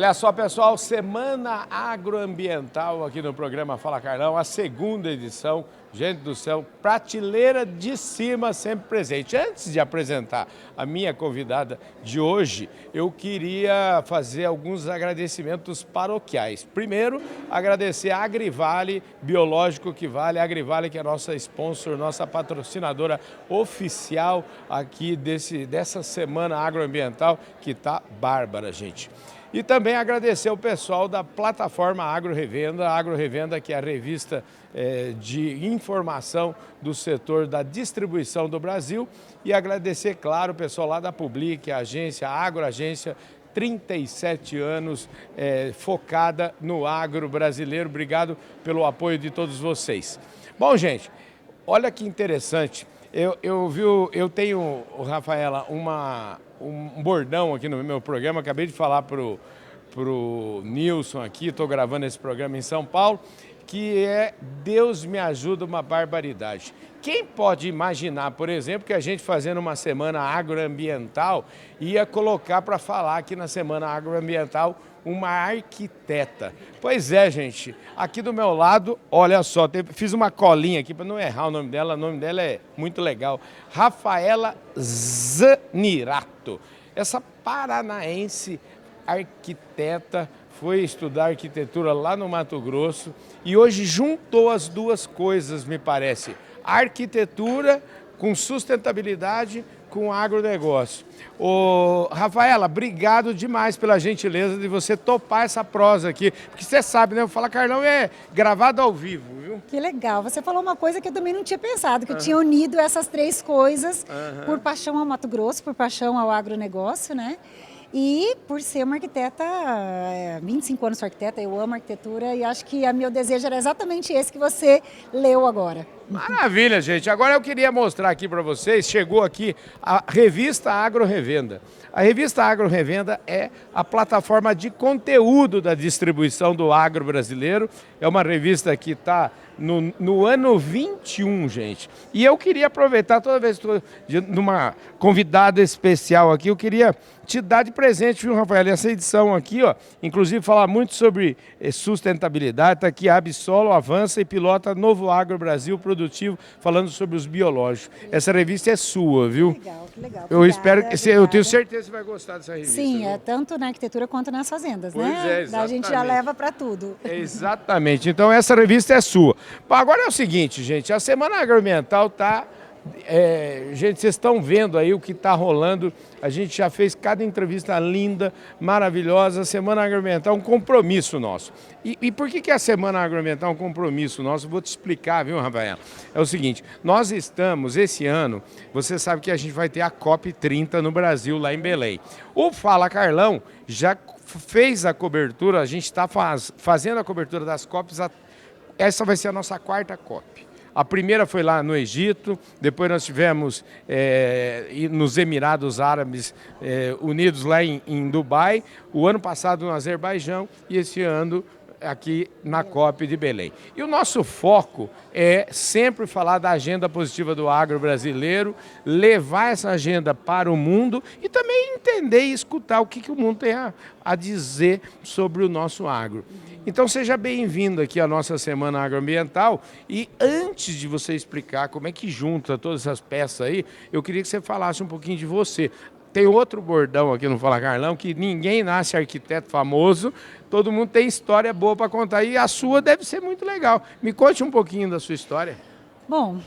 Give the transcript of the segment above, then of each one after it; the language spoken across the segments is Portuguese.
Olha só, pessoal, Semana Agroambiental aqui no programa Fala Carlão, a segunda edição. Gente do céu, prateleira de cima sempre presente. Antes de apresentar a minha convidada de hoje, eu queria fazer alguns agradecimentos paroquiais. Primeiro, agradecer a Agrivale, Biológico que Vale, a Agrivale que é nossa sponsor, nossa patrocinadora oficial aqui dessa Semana Agroambiental, que está bárbara, gente. E também agradecer o pessoal da plataforma Agro Revenda, que é a revista de informação do setor da distribuição do Brasil. E agradecer, claro, o pessoal lá da Public, a agência, a Agroagência, 37 anos focada no agro brasileiro. Obrigado pelo apoio de todos vocês. Bom, gente, olha que interessante. Eu tenho, Rafaela, um bordão aqui no meu programa, acabei de falar pro Nilson aqui, estou gravando esse programa em São Paulo, que é Deus me ajuda, uma barbaridade. Quem pode imaginar, por exemplo, que a gente fazendo uma semana agroambiental ia colocar para falar aqui na semana agroambiental uma arquiteta. Pois é, gente, aqui do meu lado, olha só, fiz uma colinha aqui para não errar o nome dela é muito legal, Rafaela Zanirato. Essa paranaense arquiteta foi estudar arquitetura lá no Mato Grosso e hoje juntou as duas coisas, me parece, arquitetura com sustentabilidade, com agronegócio. Ô, Rafaela, obrigado demais pela gentileza de você topar essa prosa aqui, porque você sabe, né? O Fala Carlão é gravado ao vivo, viu? Que legal. Você falou uma coisa que eu também não tinha pensado, que eu tinha unido essas três coisas por paixão ao Mato Grosso, por paixão ao agronegócio, né? E por ser uma arquiteta, 25 anos sou arquiteta, eu amo arquitetura e acho que meu desejo era exatamente esse que você leu agora. Maravilha, gente. Agora eu queria mostrar aqui para vocês, chegou aqui a revista Agro Revenda. A revista Agro Revenda é a plataforma de conteúdo da distribuição do agro brasileiro. É uma revista que está no ano 21, gente. E eu queria aproveitar, toda vez que estou numa convidada especial aqui, eu queria te dar de presente, viu, Rafael? Essa edição aqui, ó, inclusive falar muito sobre sustentabilidade, está aqui, a Absolo avança e pilota Novo Agro Brasil Produtivo, falando sobre os biológicos. Essa revista é sua, viu? Que legal, que legal. Eu espero que eu tenho certeza que você vai gostar dessa revista. Sim, viu? tanto na arquitetura quanto nas fazendas, Pois né? é, exatamente. A gente já leva para tudo. Exatamente. Então essa revista é sua. Bom, agora é o seguinte, gente, a Semana Agroambiental está... gente, vocês estão vendo aí o que está rolando. A gente já fez cada entrevista linda, maravilhosa. A Semana Agroambiental é um compromisso nosso. E por que a Semana Agroambiental é um compromisso nosso? Vou te explicar, viu, Rafael? É o seguinte, nós estamos, esse ano, você sabe que a gente vai ter a COP30 no Brasil, lá em Belém. O Fala Carlão já fez a cobertura, a gente está fazendo a cobertura das COPs, essa vai ser a nossa quarta COP. A primeira foi lá no Egito, depois nós tivemos nos Emirados Árabes Unidos, lá em Dubai, o ano passado no Azerbaijão e esse ano aqui na COP de Belém. E o nosso foco é sempre falar da agenda positiva do agro brasileiro, levar essa agenda para o mundo e também entender e escutar o que o mundo tem a dizer sobre o nosso agro. Então seja bem-vindo aqui à nossa Semana Agroambiental e antes de você explicar como é que junta todas essas peças aí, eu queria que você falasse um pouquinho de você. Tem outro bordão aqui no Fala Carlão, que ninguém nasce arquiteto famoso, todo mundo tem história boa para contar e a sua deve ser muito legal. Me conte um pouquinho da sua história. Bom,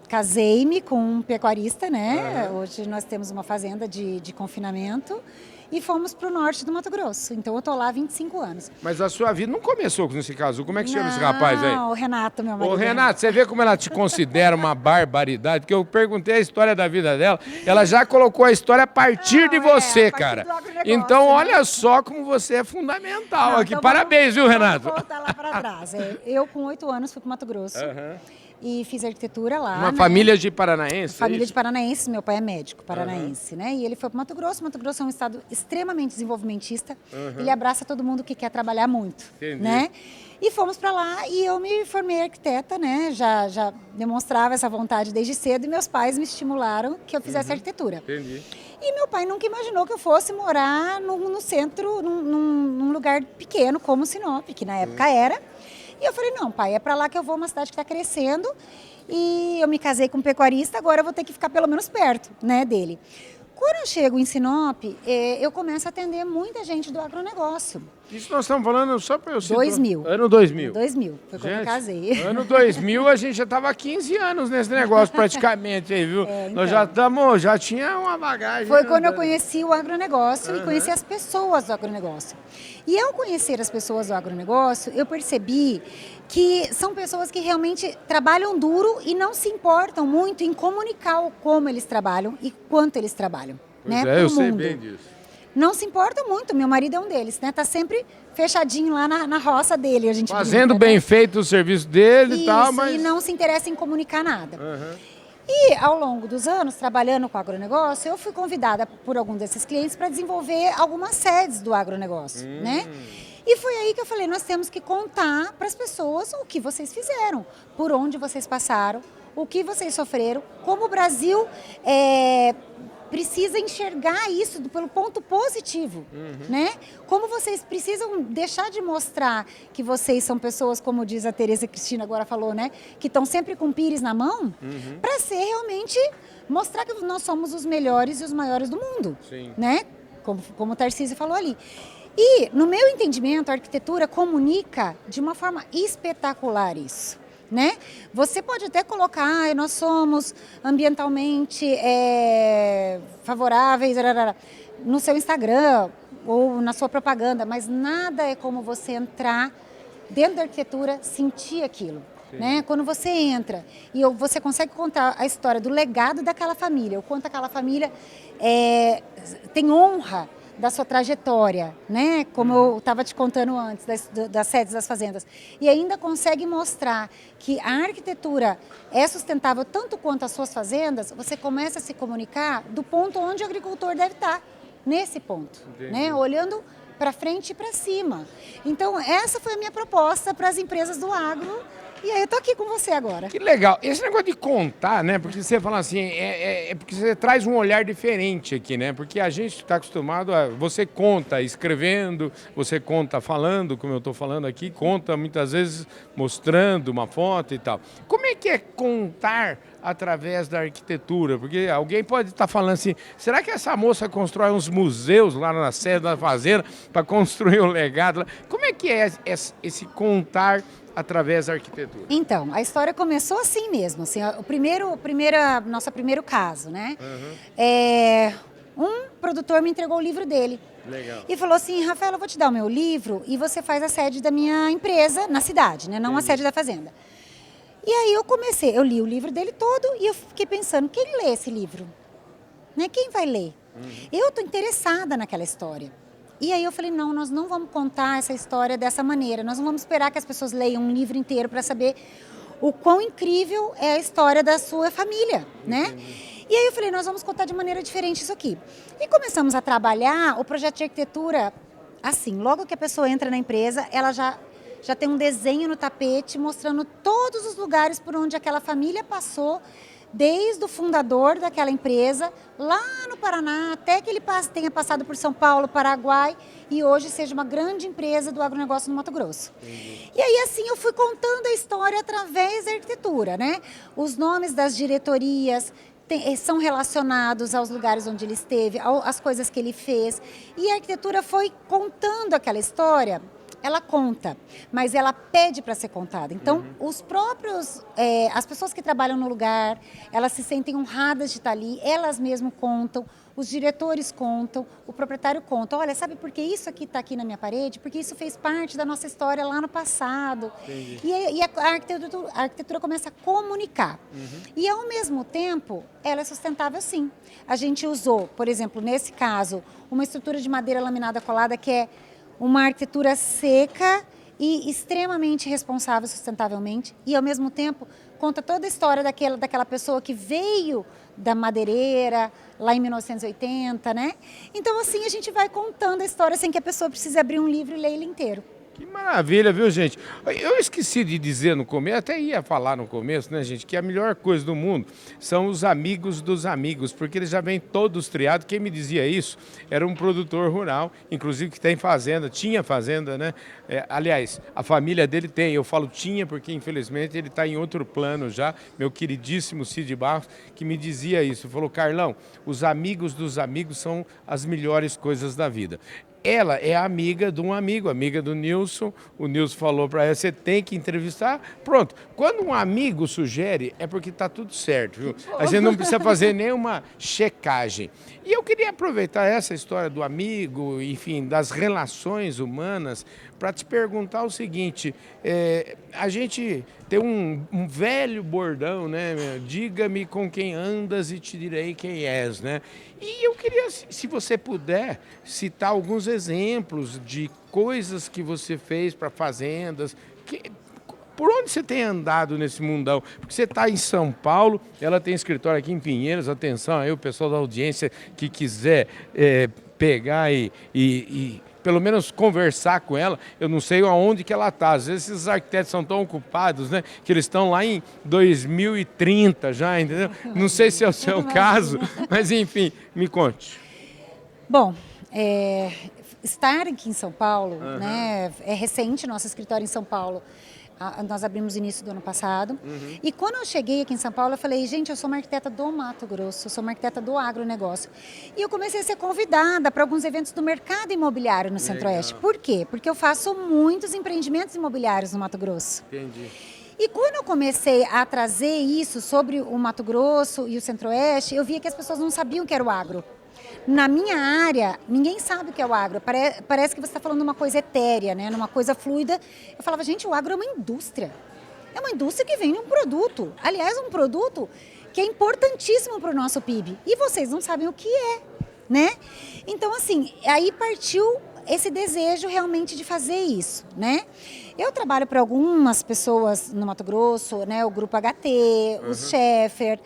casei-me com um pecuarista, né? Hoje nós temos uma fazenda de confinamento e fomos para o norte do Mato Grosso. Então eu estou lá há 25 anos. Mas a sua vida não começou com esse caso. Como é que chama esse rapaz aí? Não, o Renato, meu marido. Ô, Renato, você vê como ela te considera uma barbaridade? Porque eu perguntei a história da vida dela, ela já colocou a história a partir de você, cara. Então, olha só como você é fundamental aqui. Então, parabéns, viu, Renato? Vamos voltar lá para trás. Eu, com 8 anos, fui para o Mato Grosso. E fiz arquitetura lá. Uma família de paranaense? Família de paranaense, meu pai é médico paranaense, né? E ele foi para o Mato Grosso. Mato Grosso é um estado extremamente desenvolvimentista. Ele abraça todo mundo que quer trabalhar muito, né? E fomos para lá e eu me formei arquiteta, né? Já demonstrava essa vontade desde cedo e meus pais me estimularam que eu fizesse arquitetura. E meu pai nunca imaginou que eu fosse morar no centro, num lugar pequeno como Sinop, que na época era. E eu falei, não, pai, é para lá que eu vou, uma cidade que está crescendo. E eu me casei com um pecuarista, agora eu vou ter que ficar pelo menos perto, né, dele. Quando eu chego em Sinop, eu começo a atender muita gente do agronegócio. Isso nós estamos falando só para eu citar. 2000. Ano 2000. 2000, foi quando eu casei. Ano 2000 a gente já estava há 15 anos nesse negócio praticamente, aí, viu? Então. Nós já tinha uma bagagem. Foi quando eu conheci o agronegócio e conheci as pessoas do agronegócio. E ao conhecer as pessoas do agronegócio, eu percebi que são pessoas que realmente trabalham duro e não se importam muito em comunicar como eles trabalham e quanto eles trabalham. Pois né, eu sei bem disso. Não se importam muito, meu marido é um deles, né? Tá sempre fechadinho lá na roça dele, a gente fazendo brinca, bem né? feito o serviço dele e tal, mas... e não se interessa em comunicar nada. E ao longo dos anos, trabalhando com o agronegócio, eu fui convidada por algum desses clientes para desenvolver algumas sedes do agronegócio, né? E foi aí que eu falei, nós temos que contar para as pessoas o que vocês fizeram, por onde vocês passaram, o que vocês sofreram, como o Brasil precisa enxergar isso pelo ponto positivo, né? Como vocês precisam deixar de mostrar que vocês são pessoas, como diz a Tereza Cristina agora falou, né? Que estão sempre com o pires na mão, para ser realmente, mostrar que nós somos os melhores e os maiores do mundo, né? Como o Tarcísio falou ali. E, no meu entendimento, a arquitetura comunica de uma forma espetacular isso. Né? Você pode até colocar, nós somos ambientalmente favoráveis no seu Instagram ou na sua propaganda, mas nada é como você entrar dentro da arquitetura, sentir aquilo. Né? Quando você entra e você consegue contar a história do legado daquela família, o quanto aquela família tem honra da sua trajetória, né? Como eu estava te contando antes, das sedes das fazendas. E ainda consegue mostrar que a arquitetura é sustentável tanto quanto as suas fazendas, você começa a se comunicar do ponto onde o agricultor deve estar, nesse ponto, né? Olhando para frente e para cima. Então, essa foi a minha proposta para as empresas do agro. E aí eu tô aqui com você agora. Que legal. Esse negócio de contar, né? Porque você fala assim, porque você traz um olhar diferente aqui, né? Porque a gente está acostumado a... Você conta escrevendo, você conta falando, como eu estou falando aqui, conta muitas vezes mostrando uma foto e tal. Como é que é contar através da arquitetura? Porque alguém pode estar falando assim, será que essa moça constrói uns museus lá na sede da fazenda para construir um legado? Como é que é esse contar através da arquitetura? Então, a história começou assim mesmo, assim, nosso primeiro caso, né? Um produtor me entregou o livro dele. Legal. E falou assim, Rafael, eu vou te dar o meu livro e você faz a sede da minha empresa na cidade, né? Não a sede da fazenda. E aí eu li o livro dele todo e eu fiquei pensando, quem lê esse livro? Né? Quem vai ler? Eu estou interessada naquela história. E aí eu falei, não, nós não vamos contar essa história dessa maneira, nós não vamos esperar que as pessoas leiam um livro inteiro para saber o quão incrível é a história da sua família, né? E aí eu falei, nós vamos contar de maneira diferente isso aqui. E começamos a trabalhar o projeto de arquitetura assim, logo que a pessoa entra na empresa, ela já tem um desenho no tapete mostrando todos os lugares por onde aquela família passou, desde o fundador daquela empresa, lá no Paraná, até que ele tenha passado por São Paulo, Paraguai, e hoje seja uma grande empresa do agronegócio no Mato Grosso. E aí, assim, eu fui contando a história através da arquitetura, né? Os nomes das diretorias são relacionados aos lugares onde ele esteve, às coisas que ele fez. E a arquitetura foi contando aquela história. Ela conta, mas ela pede para ser contada. Então, as pessoas que trabalham no lugar, elas se sentem honradas de estar ali, elas mesmas contam, os diretores contam, o proprietário conta. Olha, sabe por que isso aqui está aqui na minha parede? Porque isso fez parte da nossa história lá no passado. E a arquitetura começa a comunicar. E, ao mesmo tempo, ela é sustentável, sim. A gente usou, por exemplo, nesse caso, uma estrutura de madeira laminada colada que é uma arquitetura seca e extremamente responsável sustentavelmente e, ao mesmo tempo, conta toda a história daquela pessoa que veio da madeireira lá em 1980, né? Então, assim, a gente vai contando a história sem que a pessoa precise abrir um livro e ler ele inteiro. Que maravilha, viu, gente? Eu esqueci de dizer no começo, até ia falar no começo, né, gente, que a melhor coisa do mundo são os amigos dos amigos, porque eles já vêm todos triados. Quem me dizia isso era um produtor rural, inclusive que tem fazenda, tinha fazenda, né? Aliás, a família dele tem, eu falo tinha porque infelizmente ele está em outro plano já, meu queridíssimo Cid Barros, que me dizia isso, falou: Carlão, os amigos dos amigos são as melhores coisas da vida. Ela é amiga de um amigo, amiga do Nilson. O Nilson falou para ela: você tem que entrevistar. Pronto. Quando um amigo sugere, é porque está tudo certo, viu? A gente não precisa fazer nenhuma checagem. E eu queria aproveitar essa história do amigo, enfim, das relações humanas, para te perguntar o seguinte: a gente tem um velho bordão, né? Diga-me com quem andas e te direi quem és, né? E eu queria, se você puder, citar alguns exemplos de coisas que você fez para fazendas. Por onde você tem andado nesse mundão? Porque você está em São Paulo, ela tem escritório aqui em Pinheiros. Atenção aí, o pessoal da audiência que quiser pegar e pelo menos conversar com ela. Eu não sei aonde que ela está. Às vezes esses arquitetos são tão ocupados, né, que eles estão lá em 2030 já, entendeu? Não sei se é o seu caso, mas enfim, me conte. Bom, estar aqui em São Paulo, né, é recente, nosso escritório em São Paulo. Nós abrimos no início do ano passado. E quando eu cheguei aqui em São Paulo, eu falei: gente, eu sou uma arquiteta do Mato Grosso, eu sou uma arquiteta do agronegócio. E eu comecei a ser convidada para alguns eventos do mercado imobiliário no Centro-Oeste. Por quê? Porque eu faço muitos empreendimentos imobiliários no Mato Grosso. Entendi. E quando eu comecei a trazer isso sobre o Mato Grosso e o Centro-Oeste, eu via que as pessoas não sabiam o que era o agro. Na minha área, ninguém sabe o que é o agro. Parece que você está falando uma coisa etérea, né? Numa coisa fluida. Eu falava: gente, o agro é uma indústria. É uma indústria que vende um produto. Aliás, um produto que é importantíssimo para o nosso PIB. E vocês não sabem o que é, né? Então, assim, aí partiu esse desejo realmente de fazer isso, né? Eu trabalho para algumas pessoas no Mato Grosso, né? O Grupo HT, os Schaeffer,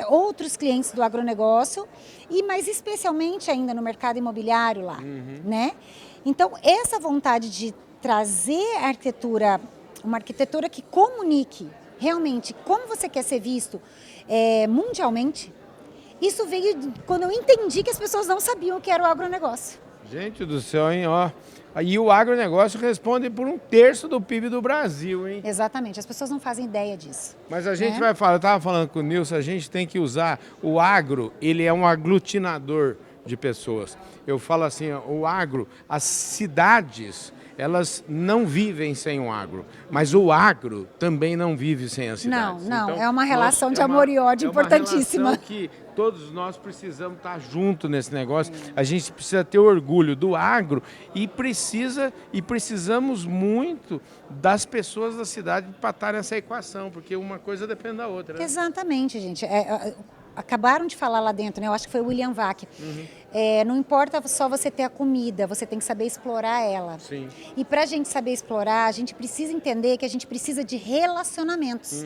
outros clientes do agronegócio, e mais especialmente ainda no mercado imobiliário lá, né? Então, essa vontade de trazer a arquitetura, uma arquitetura que comunique realmente como você quer ser visto mundialmente, isso veio quando eu entendi que as pessoas não sabiam o que era o agronegócio. Gente do céu, hein? Ó. E o agronegócio responde por 1/3 do PIB do Brasil, hein? Exatamente, as pessoas não fazem ideia disso. Mas a gente vai falar, eu estava falando com o Nilson, a gente tem que usar o agro, ele é um aglutinador de pessoas. Eu falo assim, ó, o agro, as cidades, elas não vivem sem o agro, mas o agro também não vive sem as cidades. Não, Então, é uma relação de amor e ódio importantíssima. É uma relação que todos nós precisamos estar juntos nesse negócio. A gente precisa ter orgulho do agro e precisamos muito das pessoas da cidade para estar nessa equação, porque uma coisa depende da outra, né? Exatamente, gente. Acabaram de falar lá dentro, né? Eu acho que foi o William Vac. Não importa só você ter a comida, você tem que saber explorar ela. Sim. E para a gente saber explorar, a gente precisa entender que a gente precisa de relacionamentos.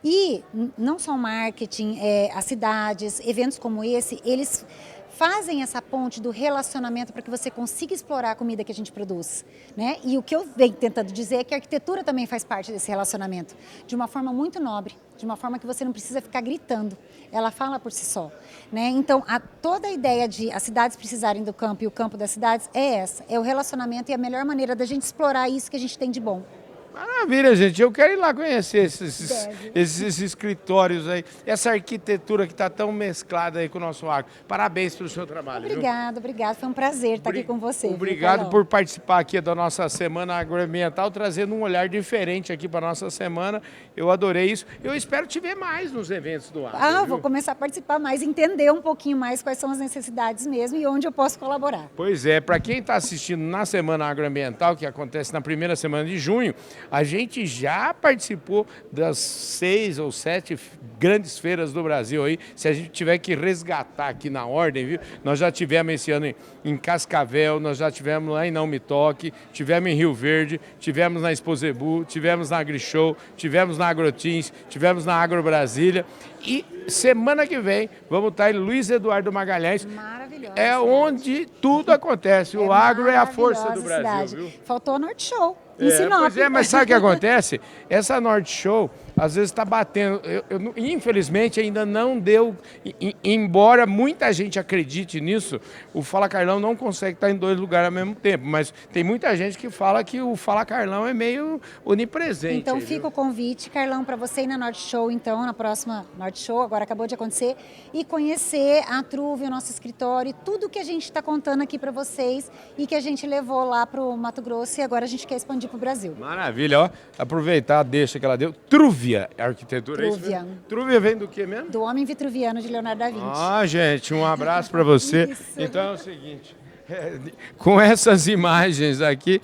E não só o marketing, as cidades, eventos como esse, eles fazem essa ponte do relacionamento para que você consiga explorar a comida que a gente produz, né? E o que eu venho tentando dizer é que a arquitetura também faz parte desse relacionamento, de uma forma muito nobre, de uma forma que você não precisa ficar gritando, ela fala por si só, né? Então, toda a ideia de as cidades precisarem do campo e o campo das cidades é essa, é o relacionamento e a melhor maneira da gente explorar isso que a gente tem de bom. Maravilha, gente. Eu quero ir lá conhecer esses escritórios aí, essa arquitetura que está tão mesclada aí com o nosso agro. Parabéns pelo seu trabalho. Obrigada. Foi um prazer estar aqui com você. Obrigado por participar aqui da nossa Semana Agroambiental, trazendo um olhar diferente aqui para a nossa semana. Eu adorei isso. Eu espero te ver mais nos eventos do agro. Vou começar a participar mais, entender um pouquinho mais quais são as necessidades mesmo e onde eu posso colaborar. Pois é, para quem está assistindo na Semana Agroambiental, que acontece na primeira semana de junho, a gente já participou das 6 ou 7 grandes feiras do Brasil aí. Se a gente tiver que resgatar aqui na ordem, viu? Nós já tivemos esse ano em Cascavel, nós já tivemos lá em Não Me Toque, tivemos em Rio Verde, tivemos na Exposebu, tivemos na AgriShow, tivemos na AgroTeams, tivemos na Agro Brasília. E semana que vem vamos estar em Luiz Eduardo Magalhães. Maravilhosa. É onde tudo acontece. O agro é a força do maravilhosa Brasil, cidade. viu? Faltou a Norte Show. Em Sinop. Pois é, mas sabe o que acontece? Essa Norte Show, às vezes está batendo. Infelizmente, ainda não deu. Embora muita gente acredite nisso, o Fala Carlão não consegue estar em 2 lugares ao mesmo tempo. Mas tem muita gente que fala que o Fala Carlão é meio onipresente. Então aí, fica viu? o convite, Carlão, para você ir na Norte Show, então, na próxima Norte Show, agora acabou de acontecer, e conhecer a Truve, o nosso escritório, tudo que a gente está contando aqui para vocês e que a gente levou lá para o Mato Grosso e agora a gente quer expandir para o Brasil. Maravilha, ó. Aproveitar a deixa que ela deu. Trúvia, arquitetura. Trúvia. É isso? Trúvia vem do quê mesmo? Do Homem Vitruviano de Leonardo da Vinci. Ah, gente, um abraço para você. Isso. Então é o seguinte, com essas imagens aqui,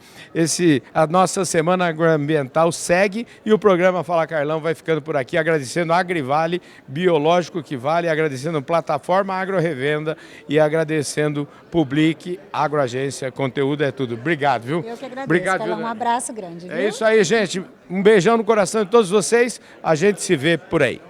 a nossa Semana Agroambiental segue e o programa Fala Carlão vai ficando por aqui, agradecendo a Agrivale, Biológico que Vale, agradecendo Plataforma Agro Revenda e agradecendo Public, Agroagência, conteúdo é tudo. Obrigado, viu? Eu que agradeço, Obrigado, Carlão, viu? um abraço grande. É Viu? isso aí, gente. Um beijão no coração de todos vocês. A gente se vê por aí.